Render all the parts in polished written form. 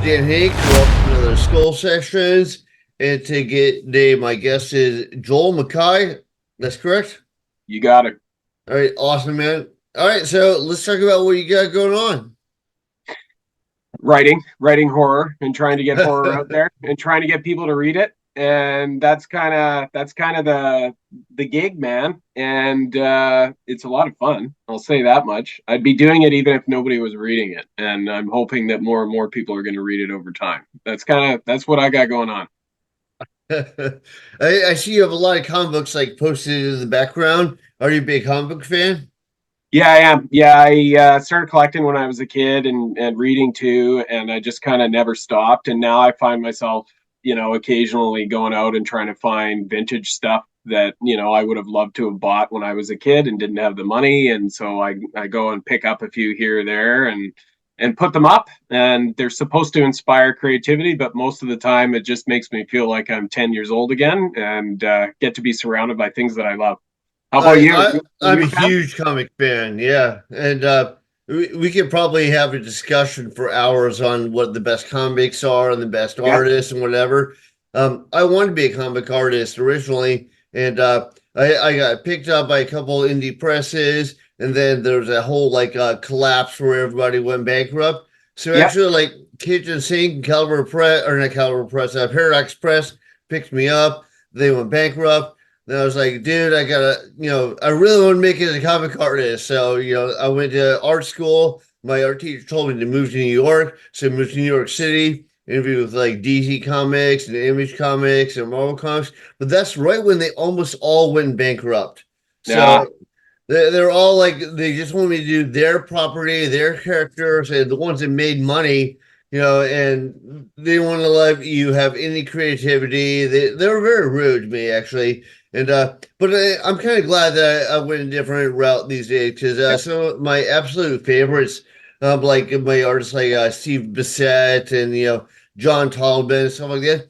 Dan Henk. Welcome to the Skull Sessions. And today, my guest is Joel McKay. That's correct? You got it. All right, awesome, man. All right, so let's talk about what you got going Writing horror and trying to get horror out on. there and trying to get people to read it. And that's kind of the gig, man. And it's a lot of fun. I'll say that much. I'd be doing it even if nobody was reading it. And I'm hoping that more and more people are going to read it over time. That's what I got going on. I see you have a lot of comic books like posted in the background. Are you a big comic book fan? Yeah, I am. Yeah, I started collecting when I was a kid and reading too, and I just kind of never stopped. And now I find myself, occasionally going out and trying to find vintage stuff that, I would have loved to have bought when I was a kid and didn't have the money. And so I go and pick up a few here or there and put them up. And they're supposed to inspire creativity, but most of the time it just makes me feel like I'm 10 years old again and get to be surrounded by things that I love. How about I, you? I Are I'm you a a fan? huge comic fan, yeah, and we could probably have a discussion for hours on what the best comics are and the best Yeah. artists and whatever. I wanted to be a comic artist originally, and I got picked up by a couple indie presses, and then there was a whole like collapse where everybody went bankrupt. So Yeah. actually, like Kitchen Sink, Caliber Press, or not Caliber Press, Paradox Press picked me up. They went bankrupt. And I was like, dude, I gotta, I really want to make it as a comic artist. So, I went to art school. My art teacher told me to move to New York. So I moved to New York City, interviewed with like DC Comics and Image Comics and Marvel Comics. But that's right when they almost all went bankrupt. Yeah. So they're all like, they just want me to do their property, their characters, and the ones that made money, and they want to let you have any creativity. They were very rude to me, actually. And but I'm kind of glad that I went a different route these days because Yeah. some of my absolute favorites, like my artists like Steve Bissett and John Tolman and stuff like that,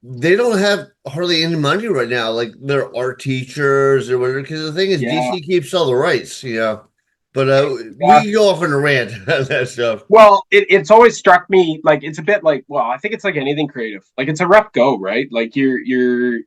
they don't have hardly any money right now. Like they're art teachers or whatever. Because the thing is, Yeah. DC keeps all the rights, But we Yeah. can go off on a rant on that stuff. Well, it's always struck me like it's a bit like, well, I think it's like anything creative. Like it's a rough go, right? Like you're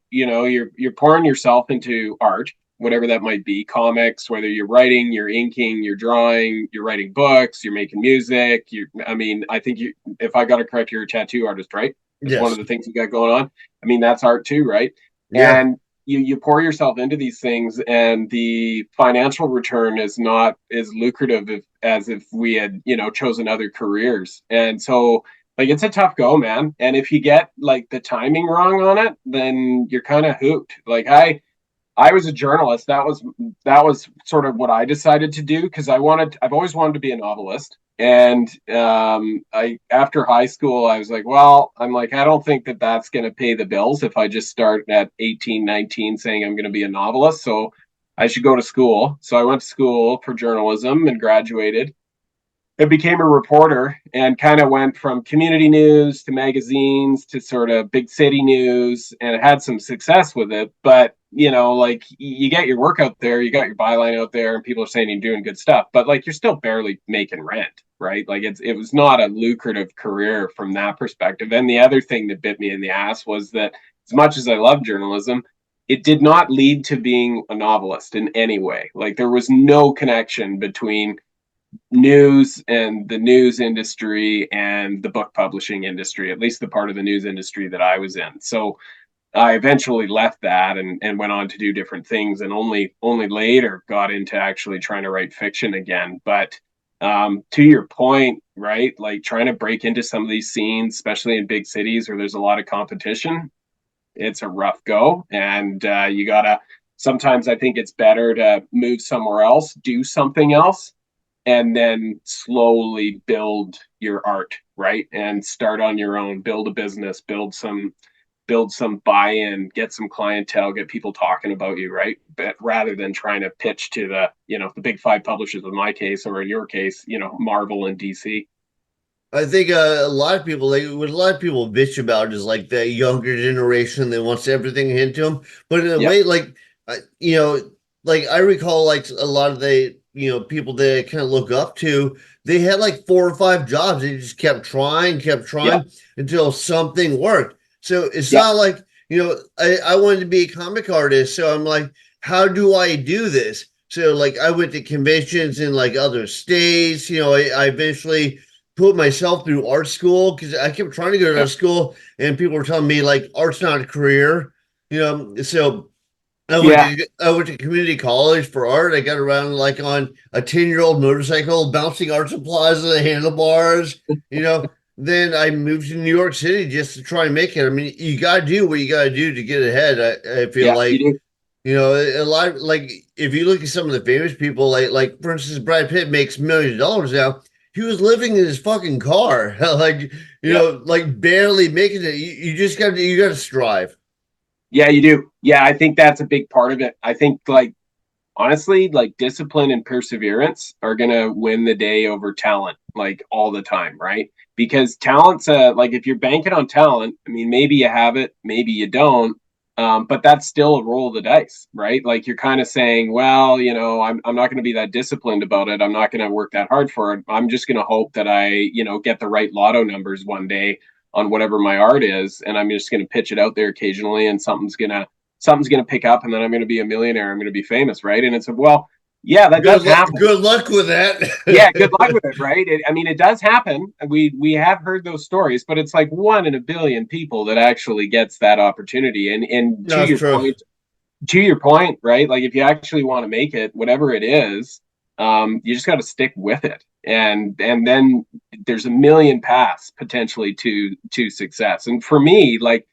pouring yourself into art, whatever that might be, comics, whether you're writing, you're inking, you're drawing, you're writing books, you're making music. I mean, I think if I got it correct, you're a tattoo artist, right? That's one of Yes. the things you got going on. I mean, that's art too, right? Yeah. And you pour yourself into these things and the financial return is not as lucrative as if we had chosen other careers, and so like it's a tough go, man. And if you get like the timing wrong on it, then you're kind of hooped. Like I was a journalist. That was sort of what I decided to do because I've always wanted to be a novelist. And I after high school, I was like, well, I'm like, I don't think that that's going to pay the bills if I just start at 18, 19 saying I'm going to be a novelist. So I should go to school. So I went to school for journalism and graduated and became a reporter and kind of went from community news to magazines to sort of big city news and had some success with it. But, like you get your work out there, you got your byline out there, and people are saying you're doing good stuff, but like you're still barely making rent, right? Like it was not a lucrative career from that perspective. And the other thing that bit me in the ass was that as much as I love journalism, it did not lead to being a novelist in any way. Like there was no connection between news and the news industry and the book publishing industry, at least the part of the news industry that I was in. So I eventually left that and went on to do different things and only later got into actually trying to write fiction again. But to your point, right? Like trying to break into some of these scenes, especially in big cities where there's a lot of competition, it's a rough go. And you gotta sometimes I think it's better to move somewhere else, do something else, and then slowly build your art, right? And start on your own, build a business, build some buy-in, get some clientele, get people talking about you, right? But rather than trying to pitch to the big five publishers in my case, or in your case, Marvel and DC. I think a lot of people, like what a lot of people bitch about is like the younger generation that wants everything into them. But in a Yep. way, like, like I recall like a lot of the people that I kind of look up to, they had like 4 or 5 jobs. They just kept trying Yeah. until something worked. So it's Yeah. not like, I wanted to be a comic artist. So I'm like, how do I do this? So like I went to conventions in like other states. I eventually put myself through art school because I kept trying to go to Yeah. art school and people were telling me like art's not a career. So Yeah. I went to community college for art. I got around like on a 10-year-old motorcycle, bouncing art supplies on the handlebars. Then I moved to New York City just to try and make it. I mean, you gotta do what you gotta do to get ahead. I feel Yeah. You like, do. a lot like if you look at some of the famous people, like for instance, Brad Pitt makes millions of dollars now. He was living in his fucking car, like Yeah. like barely making it. You just got to strive. Yeah, you do. Yeah, I think that's a big part of it. I think like honestly, like discipline and perseverance are gonna win the day over talent, like all the time, right? Because talent's like if you're banking on talent, I mean, maybe you have it, maybe you don't, but that's still a roll of the dice, right? Like you're kind of saying, well, I'm not going to be that disciplined about it. I'm not going to work that hard for it. I'm just going to hope that I, get the right lotto numbers one day on whatever my art is, and I'm just going to pitch it out there occasionally, and something's gonna pick up, and then I'm gonna be a millionaire. I'm gonna be famous, right? And it's well, yeah, that does happen. Good luck with Yeah, good luck that. with it, right? I mean, it does happen. We have heard those stories, but it's like 1 in a billion people that actually gets that opportunity. And No, it's true. to your point, right? Like if you actually want to make it, whatever it is, you just got to stick with it, and then there's a million paths potentially to success. And for me, like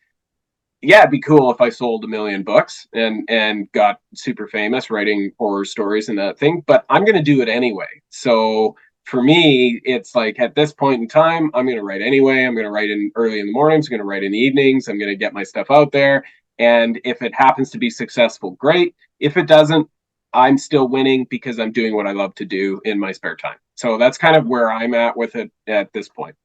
yeah, it'd be cool if I sold 1 million books and got super famous writing horror stories and that thing, but I'm gonna do it anyway. So for me, it's like at this point in time, I'm gonna write anyway. I'm gonna write in early in the mornings, I'm gonna write in the evenings, I'm gonna get my stuff out there. And if it happens to be successful, great. If it doesn't, I'm still winning because I'm doing what I love to do in my spare time. So that's kind of where I'm at with it at this point.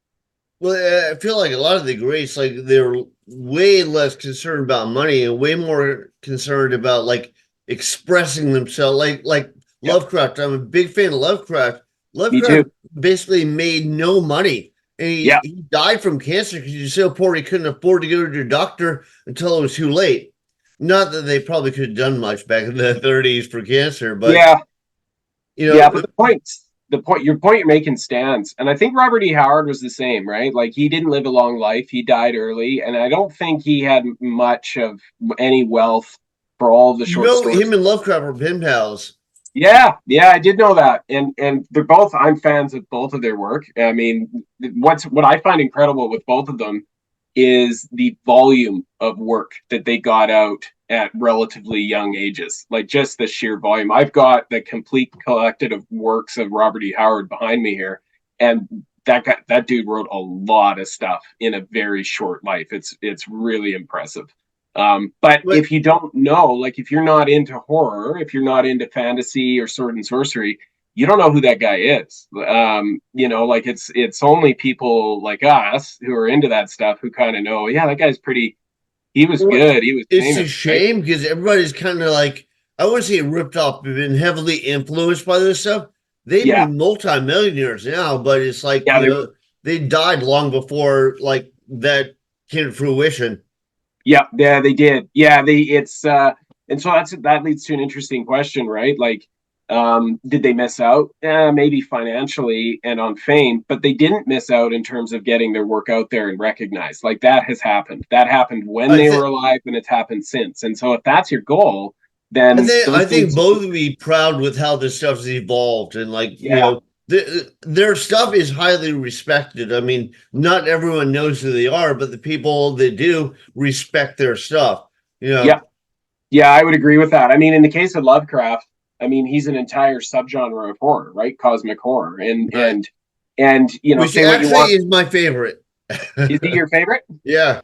Well, I feel like a lot of the greats, like they're way less concerned about money and way more concerned about like expressing themselves. Like Yep. Lovecraft, I'm a big fan of Lovecraft. Me Lovecraft too. basically made no money, and he, Yeah. he died from cancer because he was so poor he couldn't afford to go to the doctor until it was too late. Not that they probably could have done much back in the 30s for cancer, but Yeah. you Yeah, know, but your point you're making stands. And I think Robert E. Howard was the same, right? Like he didn't live a long life. He died early, and I don't think he had much of any wealth for all of the short stories. him and Lovecraft were pen pals. Yeah, yeah, I did know that. And they're both I'm fans of both of their work. I mean, what I find incredible with both of them is the volume of work that they got out at relatively young ages. Like just the sheer volume. I've got the complete collected of works of Robert E. Howard behind me here, and that dude wrote a lot of stuff in a very short life. It's really impressive. But But if you don't know, like if you're not into horror, if you're not into fantasy or sword and sorcery, you don't know who that guy is. Like it's only people like us who are into that stuff who kind of know, yeah, that guy's pretty. He was Well, good. He was it's a famous, right? shame because everybody's kind of like, I wouldn't say ripped off, but been heavily influenced by this stuff. They'd be Yeah, multimillionaires now, but it's like, yeah, they died long before like that came to fruition. yeah, they did. Yeah, and so that leads to an interesting question, right? Like, did they miss out? Maybe financially and on fame, but they didn't miss out in terms of getting their work out there and recognized. Like that has happened. That happened when I they think were alive, and it's happened since. And so, if that's your goal, I then think I those think dudes, both would be proud with how this stuff's evolved and like yeah, their stuff is highly respected. I mean, not everyone knows who they are, but the people that do respect their stuff. You yeah, know, yeah, I would agree with that. I mean, in the case of Lovecraft, I mean, he's an entire subgenre of horror, right? Cosmic horror, and right? Which say what you actually want. is my favorite. Is he your favorite? Yeah.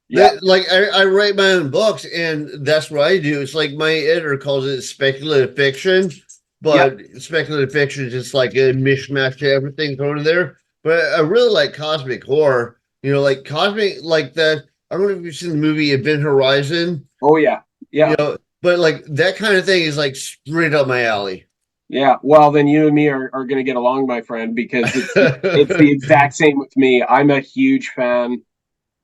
Yeah, Like I write my own books and that's what I do. It's like my editor calls it speculative fiction, yeah, but speculative fiction is just like a mishmash of everything thrown in there. But I really like cosmic horror, like cosmic, like that. I don't know if you've seen the movie Event Horizon, oh yeah, yeah. but like that kind of thing is like straight up my alley. Yeah, well, then you and me are going to get along, my friend, because it's the exact same with me. I'm a huge fan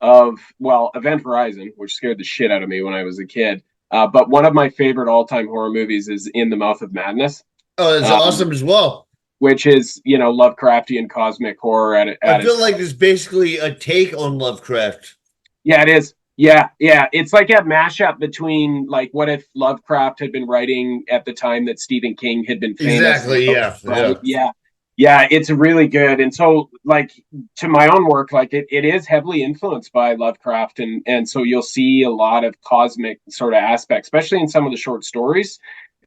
of, well, Event Horizon, which scared the shit out of me when I was a kid. But one of my favorite all-time horror movies is In the Mouth of Madness, Oh, that's um, awesome as well. which is, Lovecraftian cosmic horror I at its feel like core. it's basically a take on Lovecraft. Yeah, it is. Yeah, yeah. It's like a mashup between, like, what if Lovecraft had been writing at the time that Stephen King had been famous, and Exactly. so, Yeah. right? Yeah. Yeah. Yeah, it's really good. And so, like, to my own work, like, it is heavily influenced by Lovecraft, and so you'll see a lot of cosmic sort of aspects, especially in some of the short stories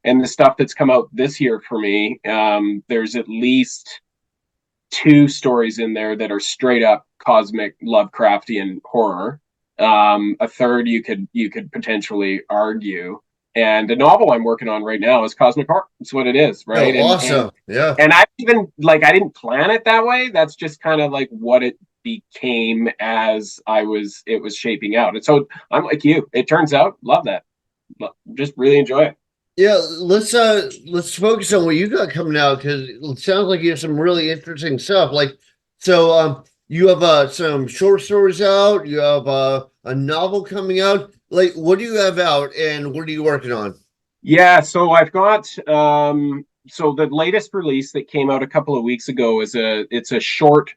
and the stuff that's come out this year for me. There's at least two stories in there that are straight up cosmic Lovecraftian horror. A third you could potentially argue, and the novel I'm working on right now is cosmic horror. That's what it is, No, right? And and awesome. Yeah. and I even like I didn't plan it that way. That's just kind of like what it became as it was shaping out. And so I'm like you. It turns out, love that. Just really enjoy it. Yeah, let's focus on what you got coming out because it sounds like you have some really interesting stuff. Like, so you have some short stories out, you have a novel coming out. Like, what do you have out, and what are you working on? Yeah, so I've got so the latest release that came out a couple of weeks ago is a short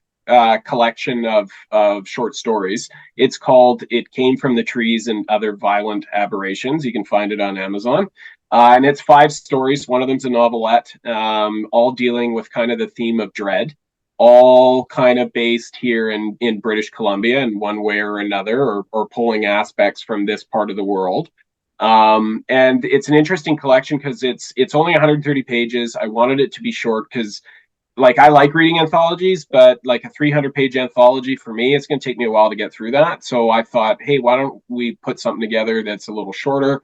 collection of short stories. It's called "It Came from the Trees and Other Violent Aberrations." You can find it on Amazon, and it's 5 stories. One of them's a novelette, all dealing with kind of the theme of dread, all kind of based here in British Columbia in one way or another, or pulling aspects from this part of the world. And it's an interesting collection because it's only 130 pages. I wanted it to be short because like I like reading anthologies, but like a 300-page anthology for me, it's going to take me a while to get through that. So I thought, hey, why don't we put something together that's a little shorter,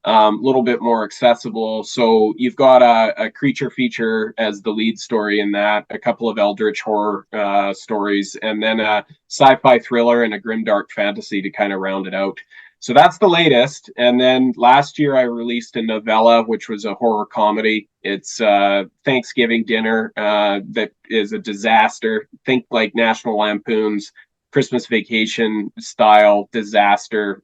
a little bit more accessible. So you've got a creature feature as the lead story in that, a couple of eldritch horror stories, and then a sci-fi thriller and a grimdark fantasy to kind of round it out. So that's the latest. And then last year I released a novella, which was a horror comedy. It's Thanksgiving dinner that is a disaster. Think like National Lampoon's Christmas Vacation style disaster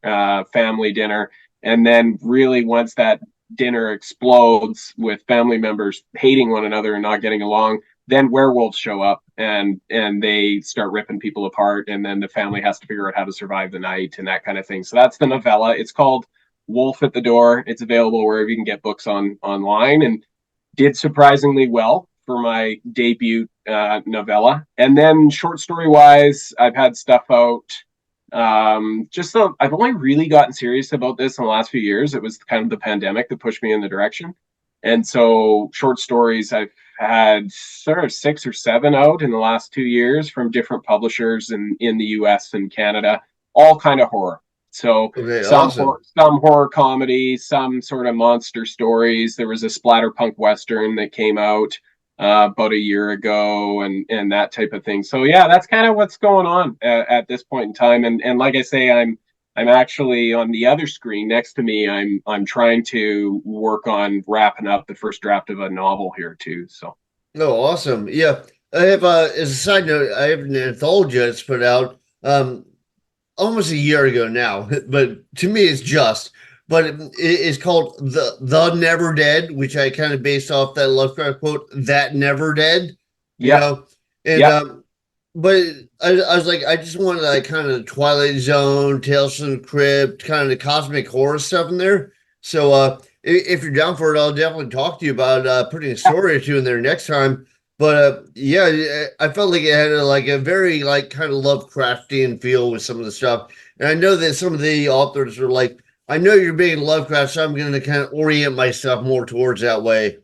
family dinner. And then really once that dinner explodes with family members hating one another and not getting along, then werewolves show up and they start ripping people apart, and then the family has to figure out how to survive the night and that kind of thing. So that's the novella. It's called Wolf at the Door. It's available wherever you can get books online, and did surprisingly well for my debut novella. And then short story wise, I've had stuff out. I've only really gotten serious about this in the last few years. It was kind of the pandemic that pushed me in the direction. And so short stories, I've had sort of 6 or 7 out in the last 2 years from different publishers in the US and Canada, all kind of horror. So Okay, awesome. some horror comedy, some sort of monster stories. There was a splatterpunk western that came out about a year ago, and that type of thing. So yeah, that's kind of what's going on at this point in time. And like I say, I'm actually on the other screen next to me. I'm trying to work on wrapping up the first draft of a novel here too. So No, awesome. Yeah, I have as a side note, I have an anthology that's put out almost a year ago now, but to me it's just. But it's called the Never Dead, which I kind of based off that Lovecraft quote, "That never dead," you yep, know. And yep, but I was like, I just wanted like kind of Twilight Zone, Tales from the Crypt, kind of the cosmic horror stuff in there. So if you're down for it, I'll definitely talk to you about putting a story or two in there next time. But yeah, I felt like it had like a very like kind of Lovecraftian feel with some of the stuff. And I know that some of the authors are like, I know you're being Lovecraft, so I'm going to kind of orient myself more towards that way.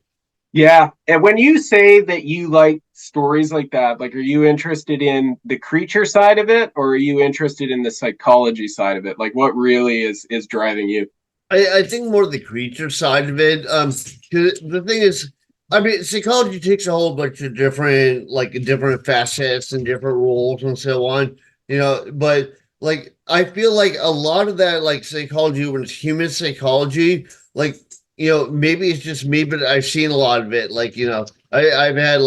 yeah. And when you say that you like stories like that, like, are you interested in the creature side of it, or are you interested in the psychology side of it? Like, what really is driving you? I think more the creature side of it. 'Cause the thing is, I mean, psychology takes a whole bunch of different, like, different facets and different roles and so on, but like, I feel like a lot of that, like, psychology, when it's human psychology, like, maybe it's just me, but I've seen a lot of it. Like, I've had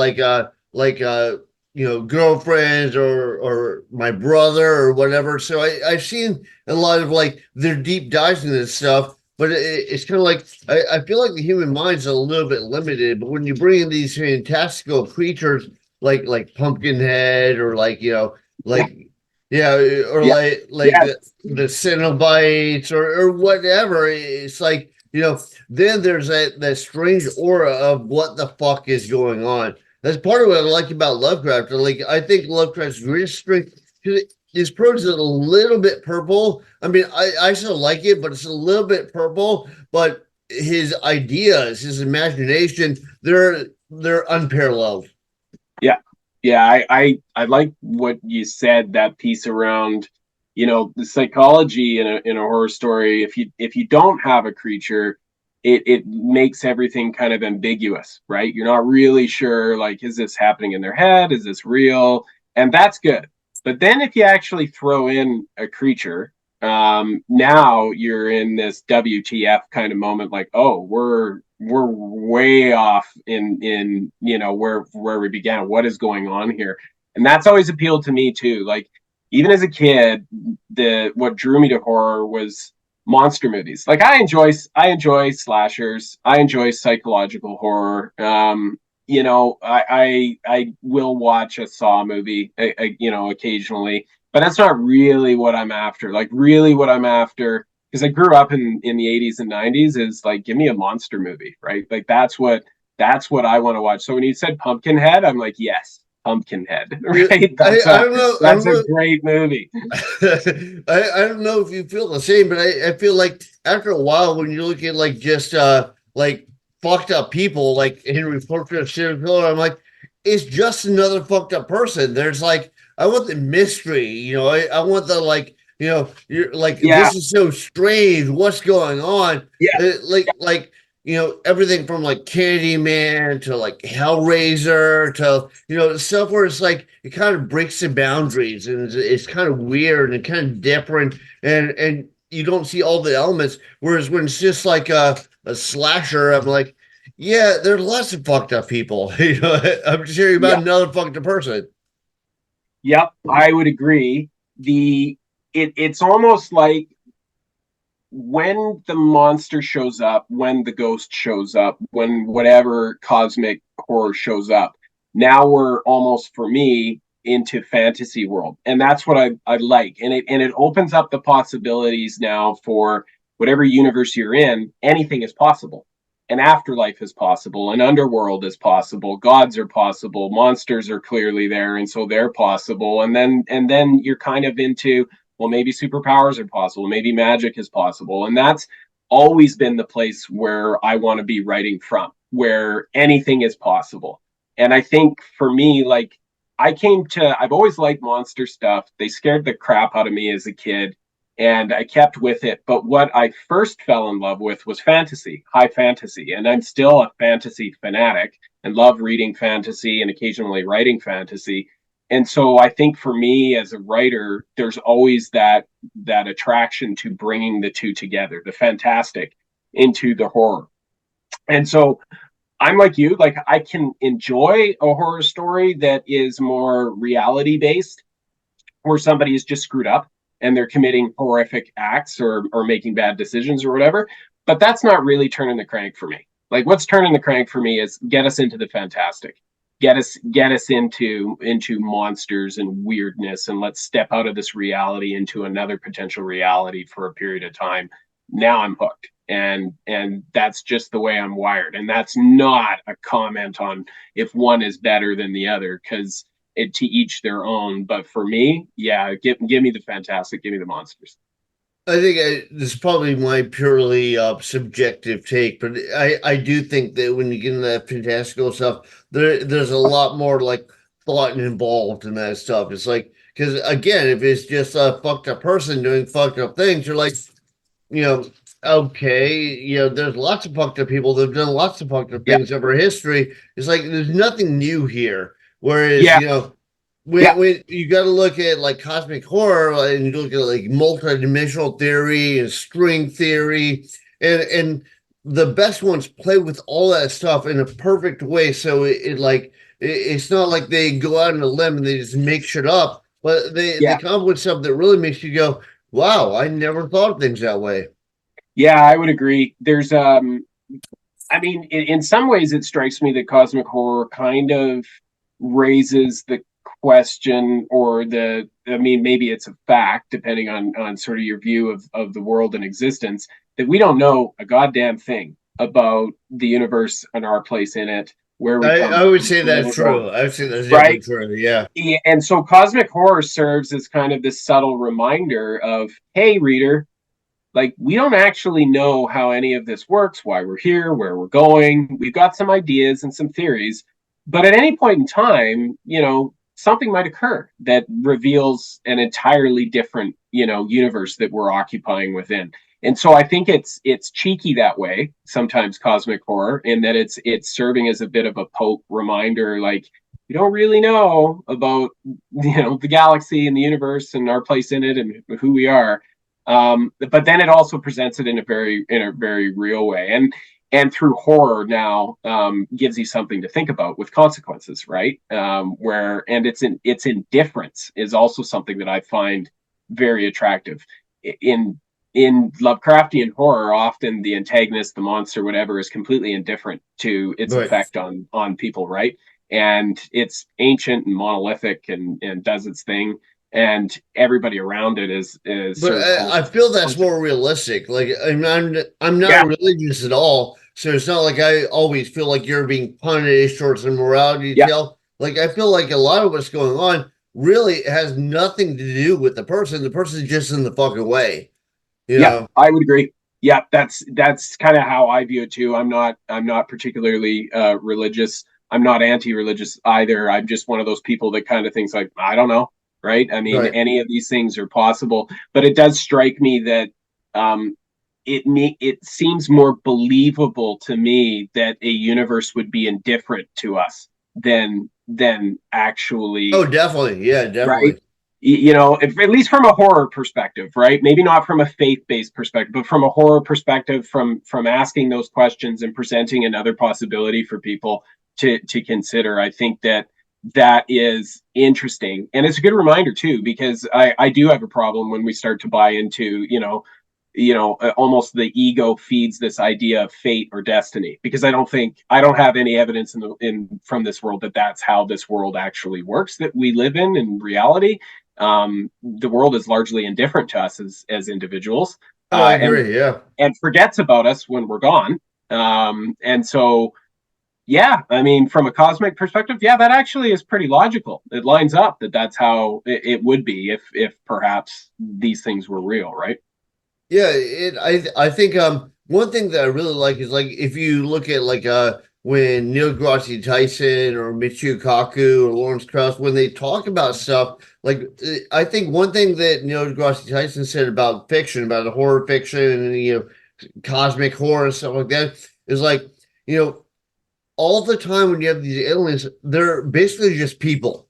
girlfriends or my brother or whatever. So I've seen a lot of like their deep dives into this stuff. But it's kind of like I feel like the human mind's a little bit limited. But when you bring in these fantastical creatures like Pumpkinhead or Yeah, like yeah, or yeah, like yeah, the Cenobites or whatever. It's like, then there's that strange aura of what the fuck is going on. That's part of what I like about Lovecraft. Like, I think Lovecraft's greatest strength, because his prose is a little bit purple. I mean, I still like it, but it's a little bit purple. But his ideas, his imagination, they're unparalleled. yeah, yeah. I like what you said. That piece around, the psychology in a horror story. If you don't have a creature, it makes everything kind of ambiguous, right? You're not really sure, like, is this happening in their head? Is this real? And that's good. But then if you actually throw in a creature, now you're in this WTF kind of moment, like, oh, we're way off in where we began. What is going on here? And that's always appealed to me too. Like, even as a kid, the what drew me to horror was monster movies. Like, I enjoy slashers. I enjoy psychological horror. I will watch a Saw movie, occasionally, but that's not really what I'm after. Like, really, what I'm after, because I grew up in the 80s and 90s, is like, give me a monster movie, right? Like, that's what I want to watch. So when you said Pumpkinhead, I'm like, yes, Pumpkinhead, Yeah, right? I, That's I a don't know. I that's don't a know. great movie. I don't know if you feel the same, but I feel like after a while, when you look at like just like fucked up people like Henry Portrait of serial killer, I'm like, it's just another fucked up person. There's like, I want the mystery, I want the like, you're like, Yeah, this is so strange. What's going on? yeah, Like everything from like Candyman to like Hellraiser to stuff where it's like it kind of breaks the boundaries and it's kind of weird and kind of different and you don't see all the elements. Whereas when it's just like a slasher, I'm like, yeah, there's lots of fucked up people. I'm just hearing about yeah. another fucked up person. Yep, I would agree. It's almost like when the monster shows up, when the ghost shows up, when whatever cosmic horror shows up, now we're almost, for me, into fantasy world. And that's what I like. And it opens up the possibilities now for whatever universe you're in, anything is possible. An afterlife is possible, an underworld is possible, gods are possible, monsters are clearly there, and so they're possible. And then you're kind of into, well, maybe superpowers are possible, maybe magic is possible. And that's always been the place where I want to be writing from, where anything is possible. And I think for me, like, I've always liked monster stuff. They scared the crap out of me as a kid, and I kept with it. But what I first fell in love with was fantasy, high fantasy. And I'm still a fantasy fanatic and love reading fantasy and occasionally writing fantasy. And so I think for me as a writer, there's always that attraction to bringing the two together, the fantastic into the horror. And so I'm like you, like, I can enjoy a horror story that is more reality based, where somebody is just screwed up and they're committing horrific acts or making bad decisions or whatever. But that's not really turning the crank for me. Like, what's turning the crank for me is get us into the fantastic, get us into monsters and weirdness, and let's step out of this reality into another potential reality for a period of time. Now I'm hooked. And that's just the way I'm wired. And that's not a comment on if one is better than the other, because to each their own. But for me, yeah, give me the fantastic, give me the monsters. I think this is probably my purely subjective take, but I do think that when you get into that fantastical stuff, there's a lot more like thought involved in that stuff. It's like, because again, if it's just a fucked up person doing fucked up things, you're like, you know, okay, there's lots of fucked up people that have done lots of fucked up Yeah, things over history. It's like there's nothing new here. Whereas, yeah, yeah, when you got to look at like cosmic horror and you look at like multidimensional theory and string theory, and the best ones play with all that stuff in a perfect way. So it's not like they go out on a limb and they just make shit up, but they Yeah. come up with stuff that really makes you go, wow, I never thought of things that way. Yeah, I would agree. There's I mean, in some ways, it strikes me that cosmic horror kind of raises the question, or I mean, maybe it's a fact, depending on sort of your view of the world and existence, that we don't know a goddamn thing about the universe and our place in it, where we come I would from, say the that's middle ground, true. I would say that's definitely right? true. Yeah. And so cosmic horror serves as kind of this subtle reminder of, hey, reader, like we don't actually know how any of this works, why we're here, where we're going. We've got some ideas and some theories, but at any point in time, something might occur that reveals an entirely different, universe that we're occupying within. And so I think it's cheeky that way, sometimes cosmic horror, in that it's serving as a bit of a poke reminder, like you don't really know about the galaxy and the universe and our place in it and who we are. But then it also presents it in a very real way, and through horror now, gives you something to think about with consequences, right? Where and its indifference is also something that I find very attractive. In Lovecraftian horror, often the antagonist, the monster, whatever, is completely indifferent to its Right. effect on people, right? And it's ancient and monolithic and does its thing, and everybody around it is But sort of I holds. feel that's more realistic. Like I'm not Yeah, religious at all, so it's not like I always feel like you're being punished or it's a morality yeah, tale. Like I feel like a lot of what's going on really has nothing to do with the person. The person's just in the fucking way, you yeah. know. I would agree. Yeah, that's kind of how I view it too. I'm not particularly religious. I'm not anti-religious either. I'm just one of those people that kind of thinks like, I don't know, right? I mean, Right. any of these things are possible, but it does strike me that um, it seems more believable to me that a universe would be indifferent to us than Oh, actually, definitely. Yeah, right? definitely. At least from a horror perspective, right? Maybe not from a faith-based perspective, but from a horror perspective, from asking those questions and presenting another possibility for people to consider. I think that is interesting, and it's a good reminder too, because I do have a problem when we start to buy into almost the ego feeds this idea of fate or destiny, because I don't have any evidence in from this world that that's how this world actually works, that we live in reality. The world is largely indifferent to us as individuals, Oh, I and agree. Yeah. forgets about us when we're gone. And so, yeah, I mean, from a cosmic perspective, yeah, that actually is pretty logical. It lines up that's how it would be if perhaps these things were real, right? Yeah, I think one thing that I really like is like if you look at like when Neil deGrasse Tyson or Michio Kaku or Lawrence Krauss when they talk about stuff like I think one thing that Neil deGrasse Tyson said about fiction, about the horror fiction and cosmic horror and stuff like that is like you know all the time when you have these aliens, they're basically just people.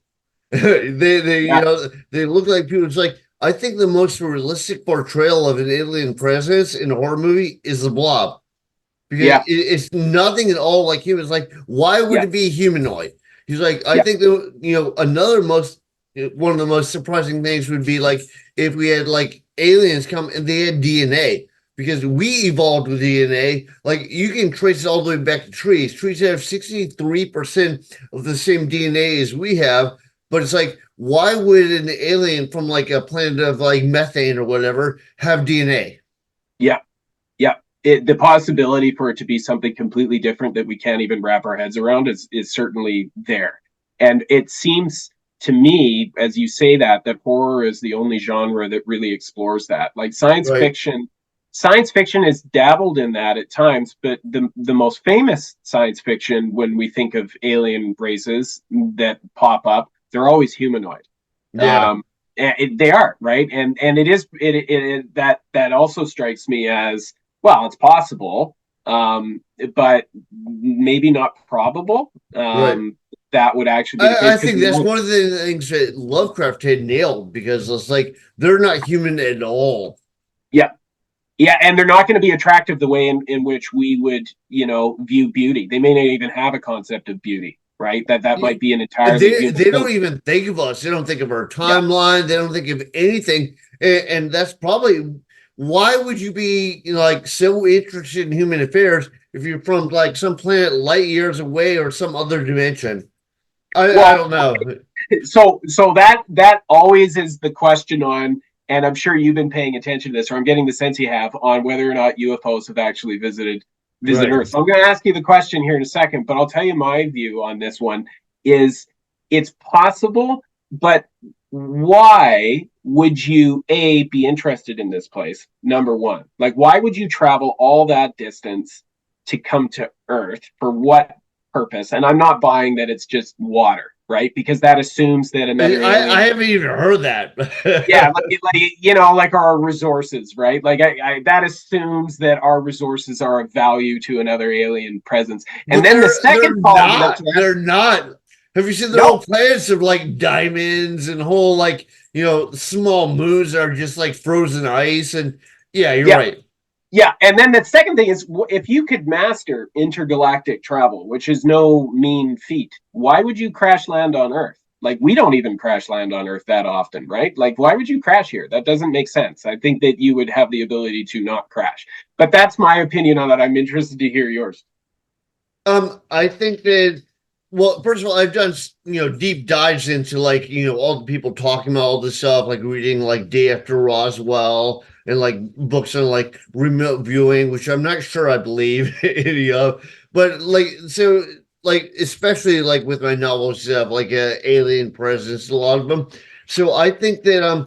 They Yeah, they look like people. It's like I think the most realistic portrayal of an alien presence in a horror movie is the Blob because yeah, it's nothing at all like human. It's like why would yeah, it be humanoid? He's like I yeah, think that another most one of the most surprising things would be like if we had like aliens come and they had DNA because we evolved with DNA. Like you can trace it all the way back to trees. Trees have 63% of the same DNA as we have, but it's like, why would an alien from like a planet of like methane or whatever have DNA? yeah, yeah. The possibility for it to be something completely different that we can't even wrap our heads around is certainly there. And it seems to me, as you say that horror is the only genre that really explores that. Like Right. science fiction has dabbled in that at times, but the most famous science fiction, when we think of alien races that pop up, they're always humanoid. Yeah. Um, they are, right, and that also strikes me as, well, it's possible, but maybe not probable. Right. That would actually be the case I because think that's one of the things that Lovecraft had nailed because it's like they're not human at all. yeah, Yeah, and they're not going to be attractive the way in which we would, view beauty. They may not even have a concept of beauty, right? That Yeah, might be an entirely human they thing. don't even think of us. They don't think of our Yeah, timeline. They don't think of anything, and that's probably why would you be like so interested in human affairs if you're from like some planet light years away or some other dimension? I well, don't know. so that always is the question on, and I'm sure you've been paying attention to this, or I'm getting the sense you have, on whether or not UFOs have actually visited Right. Earth. So I'm going to ask you the question here in a second, but I'll tell you my view on this one is it's possible, but why would you be interested in this place? Number one, like why would you travel all that distance to come to Earth? For what purpose? And I'm not buying that it's just water, right? Because that assumes that another I alien, haven't even heard that. yeah, like our resources, right? Like that assumes that our resources are of value to another alien presence. And But then the they're second follow-up not. to that, They're not. Have you seen their no, whole plans of like diamonds and whole like small moons are just like frozen ice and yeah, you're yeah, right. yeah. And then the second thing is, if you could master intergalactic travel, which is no mean feat, why would you crash land on Earth? Like, we don't even crash land on Earth that often, right? Like, why would you crash here? That doesn't make sense. I think that you would have the ability to not crash. But that's my opinion on that. I'm interested to hear yours. I think that well, first of all, I've done deep dives into like all the people talking about all this stuff, like reading like Day After Roswell and like books on like remote viewing, which I'm not sure I believe any of, but like so like especially like with my novels of like alien presence, a lot of them. So I think that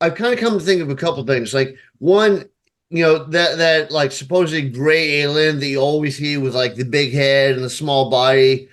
I've kind of come to think of a couple things. Like one, that like supposedly gray alien that you always see with like the big head and the small body.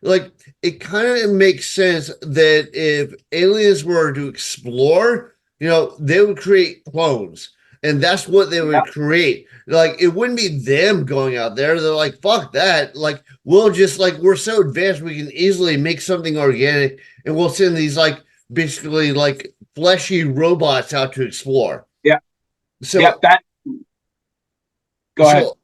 Like it kind of makes sense that if aliens were to explore, they would create clones. And that's what they Yeah, would create. Like it wouldn't be them going out there. They're like, fuck that. Like we'll just like we're so advanced we can easily make something organic and we'll send these like basically like fleshy robots out to explore. yeah, yeah. So, That. Go ahead. so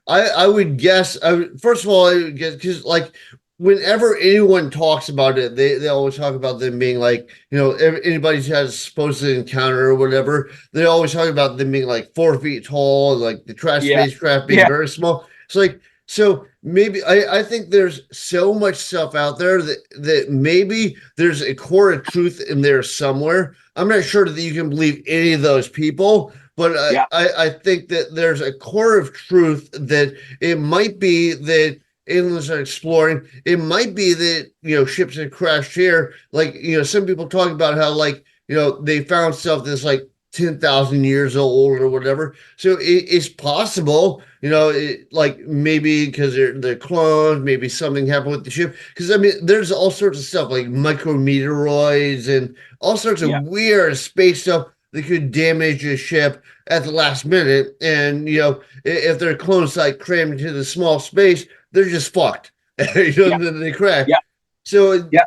I would guess. First of all, I would guess because like whenever anyone talks about it, they always talk about them being like anybody who has a supposed encounter or whatever. They always talk about them being like 4 feet tall and like the trash Yeah, spacecraft being yeah, very small. It's like so maybe I think there's so much stuff out there that maybe there's a core of truth in there somewhere. I'm not sure that you can believe any of those people, but yeah, I think that there's a core of truth that it might be that aliens are exploring. It might be that ships have crashed here. Like some people talk about how like they found stuff that's like 10,000 years old or whatever. So it's possible, like maybe because they're clones, maybe something happened with the ship. Because I mean, there's all sorts of stuff like micrometeoroids and all sorts of yeah, weird space stuff that could damage a ship at the last minute. And if their clones like crammed into the small space, they're just fucked. yeah, Then they crash. yeah, So yeah,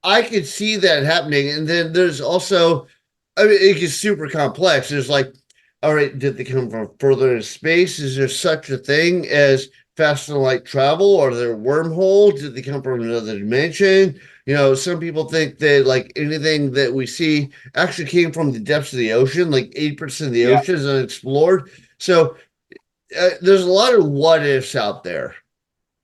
I could see that happening. And then there's also, I mean, it gets super complex. There's like, all right, did they come from further in space? Is there such a thing as faster than light travel? Are there wormholes? Did they come from another dimension? Some people think that like anything that we see actually came from the depths of the ocean, like 80% of the yeah, ocean is unexplored. So there's a lot of what ifs out there.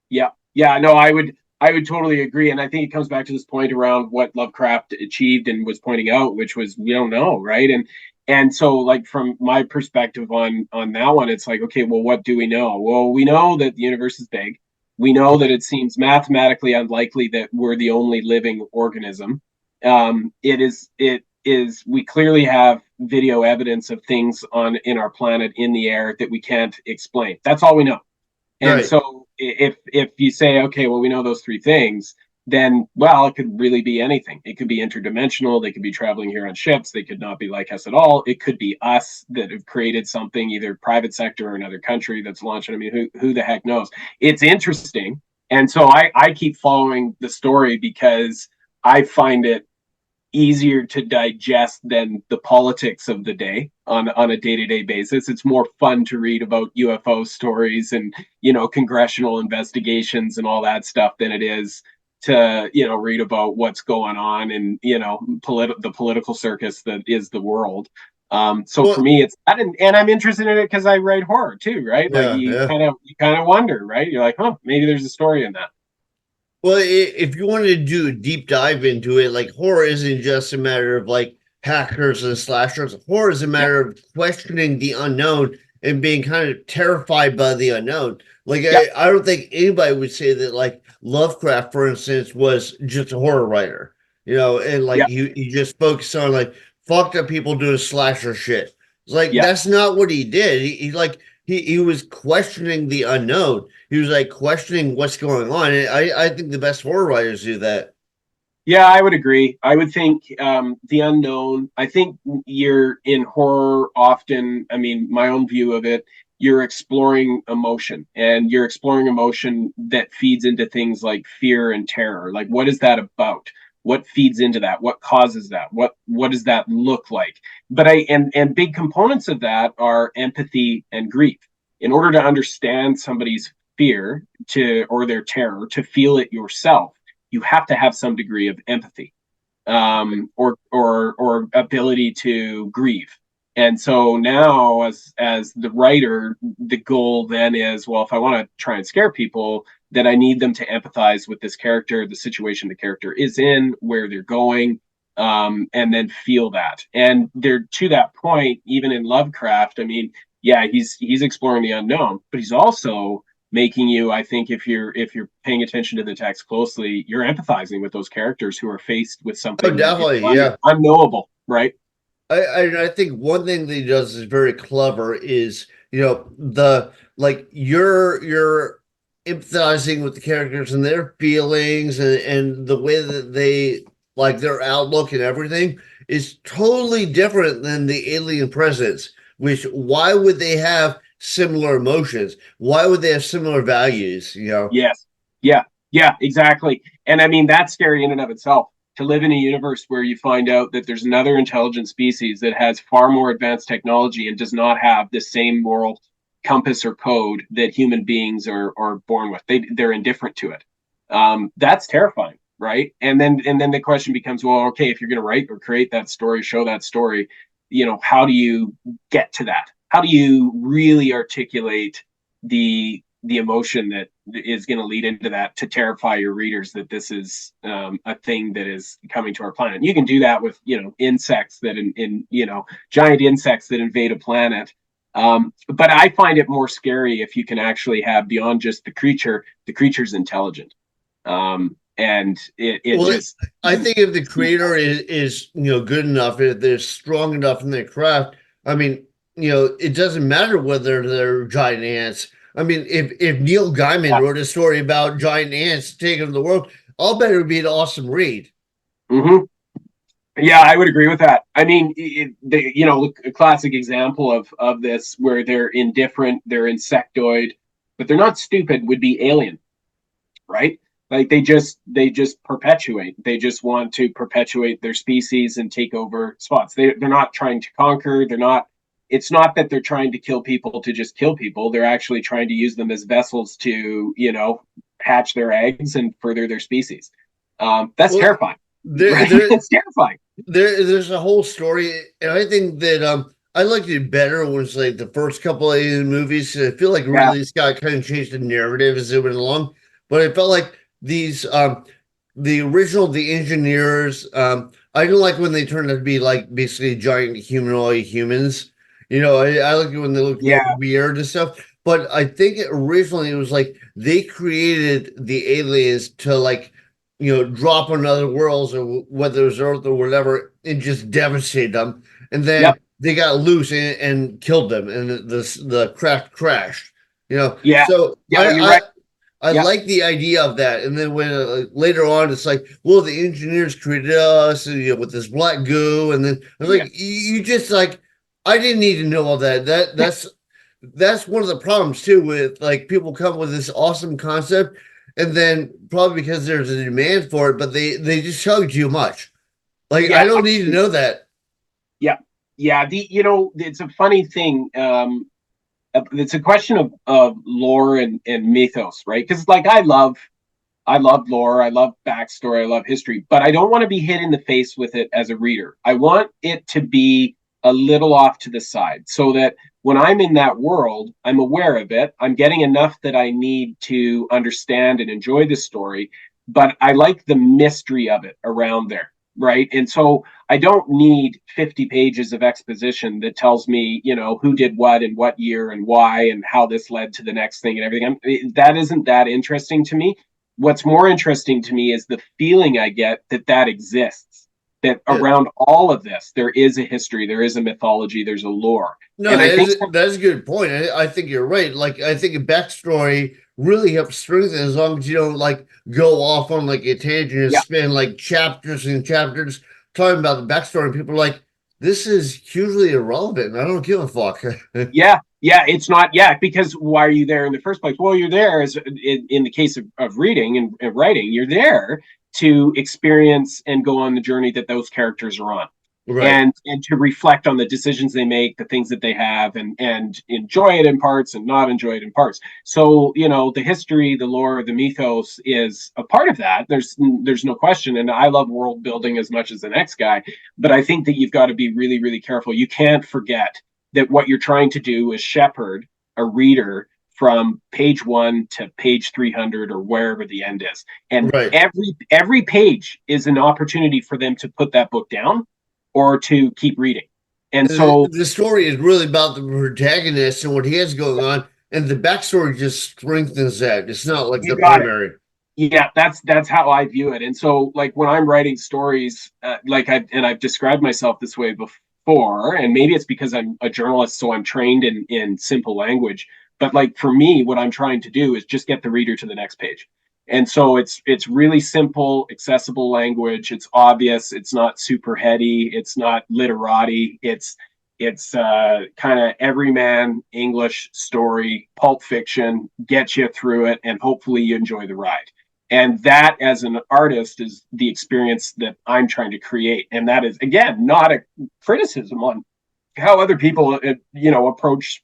yeah, yeah. No, I would totally agree, and I think it comes back to this point around what Lovecraft achieved and was pointing out, which was we don't know, right? And so, like from my perspective on that one, it's like, okay, well, what do we know? Well, we know that the universe is big. We know that it seems mathematically unlikely that we're the only living organism. It is. We clearly have video evidence of things on in our planet in the air that we can't explain. That's all we know. And Right. so if you say, okay, well, we know those three things, then well, it could really be anything. It could be interdimensional. They could be traveling here on ships. They could not be like us at all. It could be us that have created something, either private sector or another country that's launching. I mean, who the heck knows? It's interesting. And so I keep following the story because I find it easier to digest than the politics of the day on a day-to-day basis. It's more fun to read about UFO stories and, congressional investigations and all that stuff than it is to, read about what's going on and, the political circus that is the world. So for Well, me, it's that, and I'm interested in it because I write horror too, right? Like yeah, yeah. you kind of wonder, right? You're like, huh, maybe there's a story in that. Well, if you wanted to do a deep dive into it, like horror isn't just a matter of like hackers and slashers. Horror is a Yep, matter of questioning the unknown and being kind of terrified by the unknown. Like yep, I don't think anybody would say that like Lovecraft, for instance, was just a horror writer, and like yep, he just focused on like fucked up people doing slasher shit. It's like yep. that's not what he did. He was questioning the unknown. He was like questioning what's going on. And I think the best horror writers do that. Yeah, I would agree. I would think the unknown. I think you're in horror often. I mean, my own view of it, you're exploring emotion, and you're exploring emotion that feeds into things like fear and terror. Like, what is that about? What feeds into that? What causes that? What does that look like? But and big components of that are empathy and grief. In order to understand somebody's fear or their terror, to feel it yourself, you have to have some degree of empathy, or ability to grieve. And so now, as the writer, the goal then is, well, if I want to try and scare people, then I need them to empathize with this character, the situation the character is in, where they're going, and then feel that. And they're to that point, even in Lovecraft. I mean, yeah, he's exploring the unknown, but he's also making you, I think, if you're paying attention to the text closely, you're empathizing with those characters who are faced with Oh, something that is definitely, yeah. unknowable, right? I think one thing that he does is very clever is the like you're empathizing with the characters and their feelings and the way that they like their outlook and everything is totally different than the alien presence. Which why would they have similar emotions? Why would they have similar values? Yes. Yeah. Yeah, exactly. And I mean, that's scary in and of itself, to live in a universe where you find out that there's another intelligent species that has far more advanced technology and does not have the same moral compass or code that human beings are born with. They're indifferent to it. That's terrifying, right? And then the question becomes, well, okay, if you're going to write or create that story, show that story, how do you get to that? How do you really articulate the emotion that is going to lead into that, to terrify your readers that this is a thing that is coming to our planet? You can do that with insects that in giant insects that invade a planet. But I find it more scary if you can actually have, beyond just the creature's intelligent. And it Well, just, I think if the creator is good enough, if they're strong enough in their craft, I mean, it doesn't matter whether they're giant ants. I mean, if Neil Gaiman yeah. wrote a story about giant ants taking over the world, I'll bet it would be an awesome read. Mm-hmm. Yeah, I would agree with that. I mean, a classic example of this, where they're indifferent, they're insectoid, but they're not stupid, would be Alien, right? Like they just perpetuate. They just want to perpetuate their species and take over spots. They're not trying to conquer. They're not. It's not that they're trying to kill people to just kill people. They're actually trying to use them as vessels to hatch their eggs and further their species. That's Well, terrifying, there, right? there, It's terrifying. there's a whole story, and I think that I liked it better when it's like the first couple of Alien movies. I feel like Yeah, Ridley Scott kind of changed the narrative as it went along, but I felt like these the original the engineers I didn't like when they turned out to be like basically giant humanoid humans. I like it when they looked real yeah, weird and stuff. But I think originally it was like they created the aliens to like drop on other worlds or whether it was Earth or whatever and just devastate them. And then yep, they got loose and killed them, and the craft crashed. yeah, So yeah. You're right. I Yeah, like the idea of that. And then when later on, it's like, well, the engineers created us with this black goo, and then I was yeah, like, you just like, I didn't need to know all that. That's one of the problems too with like people come with this awesome concept, and then probably because there's a demand for it, but they just tell you too much. Like, I Yeah, don't need to know that. yeah, yeah. It's a funny thing. It's a question of lore and mythos, right? Because like I love lore, I love backstory, I love history, but I don't want to be hit in the face with it as a reader. I want it to be a little off to the side so that when I'm in that world, I'm aware of it. I'm getting enough that I need to understand and enjoy the story, but I like the mystery of it around there, right? And so I don't need 50 pages of exposition that tells me, who did what and what year and why and how this led to the next thing and everything. That isn't that interesting to me. What's more interesting to me is the feeling I get that exists, that Yeah. around all of this there is a history, there is a mythology, there's a lore. No, And I think that's a good point. I think you're right. Like, I think a backstory really helps strengthen as long as you don't like go off on like a tangent and yeah, spend like chapters and chapters talking about the backstory. People are like, this is hugely irrelevant. I don't give a fuck. yeah, it's not, yeah, because why are you there in the first place? Well, you're there as in the case of reading and writing, you're there to experience and go on the journey that those characters are on, Right. and to reflect on the decisions they make, the things that they have, and enjoy it in parts and not enjoy it in parts. So the history, the lore, the mythos is a part of that. There's no question, and I love world building as much as the next guy, but I think that you've got to be really, really careful. You can't forget that what you're trying to do is shepherd a reader from page 1 to page 300 or wherever the end is, and Right. every page is an opportunity for them to put that book down or to keep reading. And so The story is really about the protagonist and what he has going on, and the backstory just strengthens that. It's not like you the got it. primary. Yeah, that's how I view it. And so like when I'm writing stories, I've described myself this way before, and maybe it's because I'm a journalist, so I'm trained in simple language. But like for me, what I'm trying to do is just get the reader to the next page. And so it's really simple, accessible language. It's obvious. It's not super heady. It's not literati. It's kind of everyman English story, pulp fiction, get you through it, and hopefully you enjoy the ride. And that, as an artist, is the experience that I'm trying to create. And that is, again, not a criticism on how other people, approach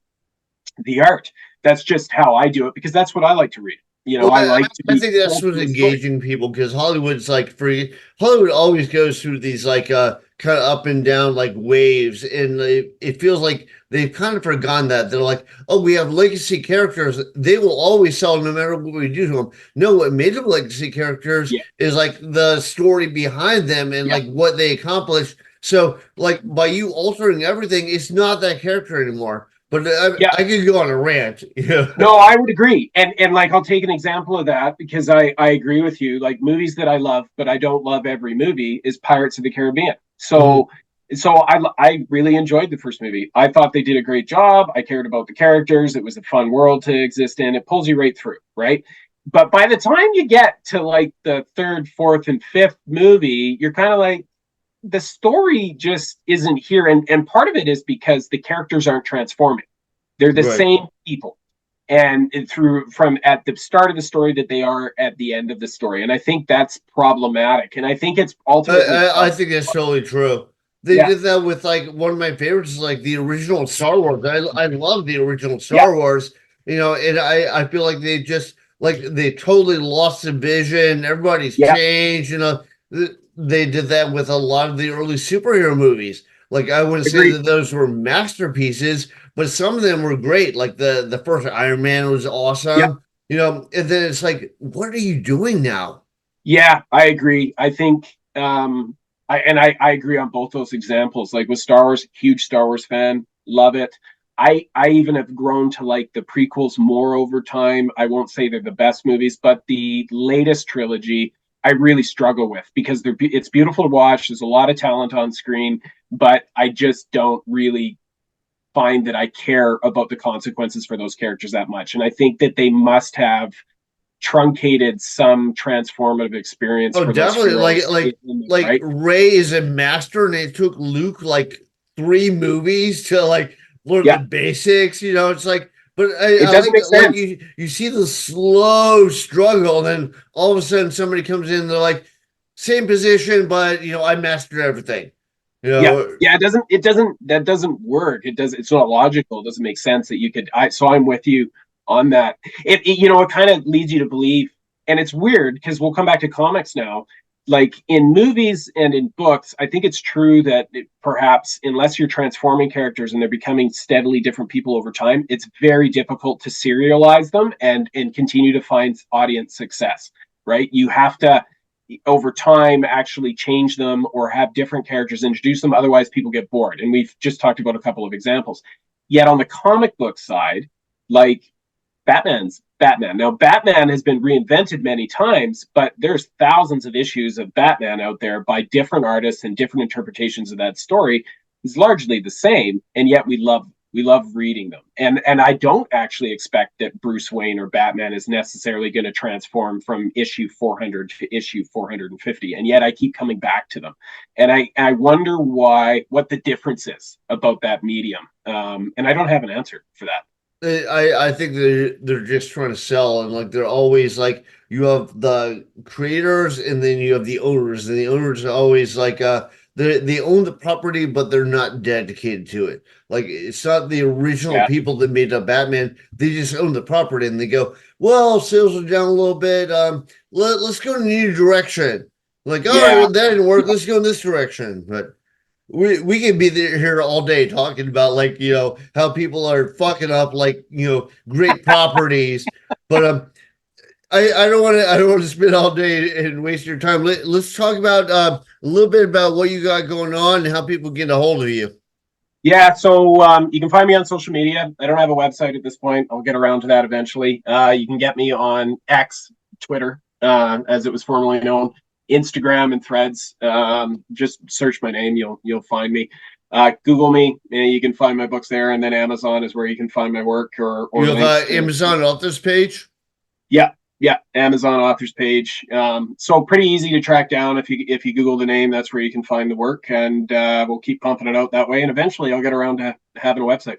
the art. That's just how I do it because that's what I like to read. Well, I like to I be think that's told what's through a story. engaging people because Hollywood's like free. Hollywood always goes through these like kind of up and down like waves, and it feels like they've kind of forgotten that they're like, oh, we have legacy characters. They will always sell no matter what we do to them. No, what made them legacy characters Yeah, is like the story behind them and yeah, like what they accomplished. So like by you altering everything, it's not that character anymore. But yeah. I could go on a rant. Yeah. No, I would agree. And like I'll take an example of that because I agree with you. Like movies that I love, but I don't love every movie is Pirates of the Caribbean. Mhm. So I really enjoyed the first movie. I thought they did a great job. I cared about the characters. It was a fun world to exist in. It pulls you right through, right? But by the time you get to like the third, fourth, and fifth movie, you're kind of like the story just isn't here. And part of it is because the characters aren't transforming. They're the Right. same people, and through from at the start of the story that they are at the end of the story. And I think that's problematic. And I think it's ultimately I think that's totally true. They yeah, did that with like one of my favorites is like the original Star Wars. I love the original yeah, Star Wars, and I feel like they just like they totally lost the vision. Everybody's yeah. changed, they did that with a lot of the early superhero movies. Like I wouldn't say Agreed. that those were masterpieces, but some of them were great. Like the first Iron Man was Yeah, awesome, and then it's like, what are you doing now? yeah, I agree. I think I agree on both those examples. Like with Star Wars, huge Star Wars fan, love it. I even have grown to like the prequels more over time. I won't say they're the best movies, but the latest trilogy I really struggle with because it's beautiful to watch. There's a lot of talent on screen, but I just don't really find that I care about the consequences for those characters that much. And I think that they must have truncated some transformative experience Oh, for those definitely. heroes in there, Like right? Ray is a master, and it took Luke like 3 movies to like learn the Yeah, basics. It's like, but it I doesn't make like sense. you see the slow struggle, and then all of a sudden somebody comes in, and they're like, same position, but I mastered everything. Yeah, yeah, that doesn't work. It's not logical. It doesn't make sense that you could. So I'm with you on that. It kind of leads you to believe, and it's weird because we'll come back to comics now. Like in movies and in books, I think it's true that perhaps unless you're transforming characters and they're becoming steadily different people over time, it's very difficult to serialize them and continue to find audience success. Right? You have to over time actually change them or have different characters introduce them. Otherwise, people get bored. And we've just talked about a couple of examples. Yet on the comic book side, like Batman's Batman. Now, Batman has been reinvented many times, but there's thousands of issues of Batman out there by different artists and different interpretations of that story. It's largely the same, and yet we love reading them. And I don't actually expect that Bruce Wayne or Batman is necessarily going to transform from issue 400 to issue 450. And yet I keep coming back to them. And I wonder what the difference is about that medium. And I don't have an answer for that. I think they're just trying to sell, and like they're always like, you have the creators and then you have the owners, and the owners are always like they own the property but they're not dedicated to it. Like it's not the original Yeah. people that made up Batman. They just own the property and they go, well, sales are down a little bit. Let's go in a new direction. Like, all right, Yeah. well, that didn't work. Let's go in this direction. But we can be here all day talking about like how people are fucking up like great properties, but I don't want to spend all day and waste your time. Let's talk about a little bit about what you got going on and how people get a hold of you. Yeah, so you can find me on social media. I don't have a website at this point. I'll get around to that eventually. You can get me on X, Twitter, as it was formerly known, Instagram, and Threads. Just search my name; you'll find me. Google me, and you can find my books there. And then Amazon is where you can find my work or You have links to. Amazon authors page. Yeah, yeah, Amazon authors page. So pretty easy to track down if you Google the name. That's where you can find the work, and we'll keep pumping it out that way. And eventually, I'll get around to having a website.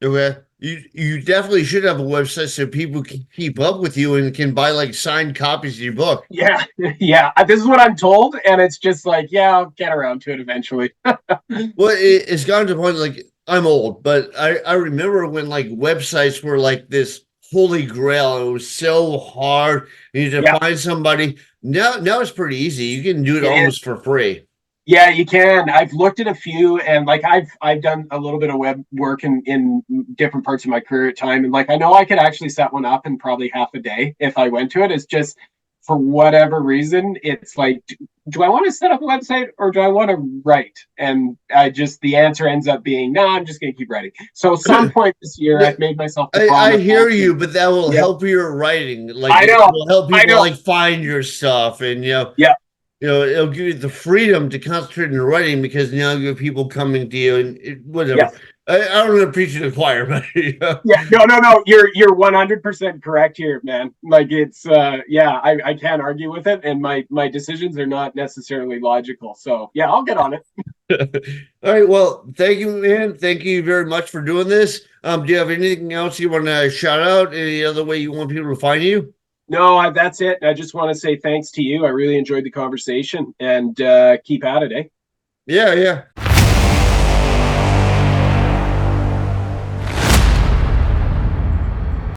Okay. You definitely should have a website so people can keep up with you and can buy like signed copies of your book. Yeah, yeah. This is what I'm told, and it's just like, yeah, I'll get around to it eventually. Well, it's gotten to the point like I'm old, but I remember when like websites were like this holy grail. It was so hard. You need to Yeah, find somebody. Now it's pretty easy. You can do it it is. almost for free. Yeah, you can. I've looked at a few, and like I've done a little bit of web work in different parts of my career at time, and like I know I could actually set one up in probably half a day if I went to it. It's just for whatever reason, it's like, do I want to set up a website or do I want to write? And the answer ends up being, no, I'm just going to keep writing. So some point this year, I've made myself the I promise. hear you, but that will Yeah, help your writing. Like I it know, will help I people know. like find your stuff, and Yeah, it'll give you the freedom to concentrate on writing because now you have people coming to you and yeah. whatever. I don't want to preach to the choir, but Yeah, no. You're 100% correct here, man. Like it's yeah, I can't argue with it, and my decisions are not necessarily logical. So yeah, I'll get on it. all right. Well, thank you, man. Thank you very much for doing this. Do you have anything else you want to shout out? Any other way you want people to find you? No, that's it. I just want to say thanks to you. I really enjoyed the conversation, and keep at it, eh? Yeah, yeah.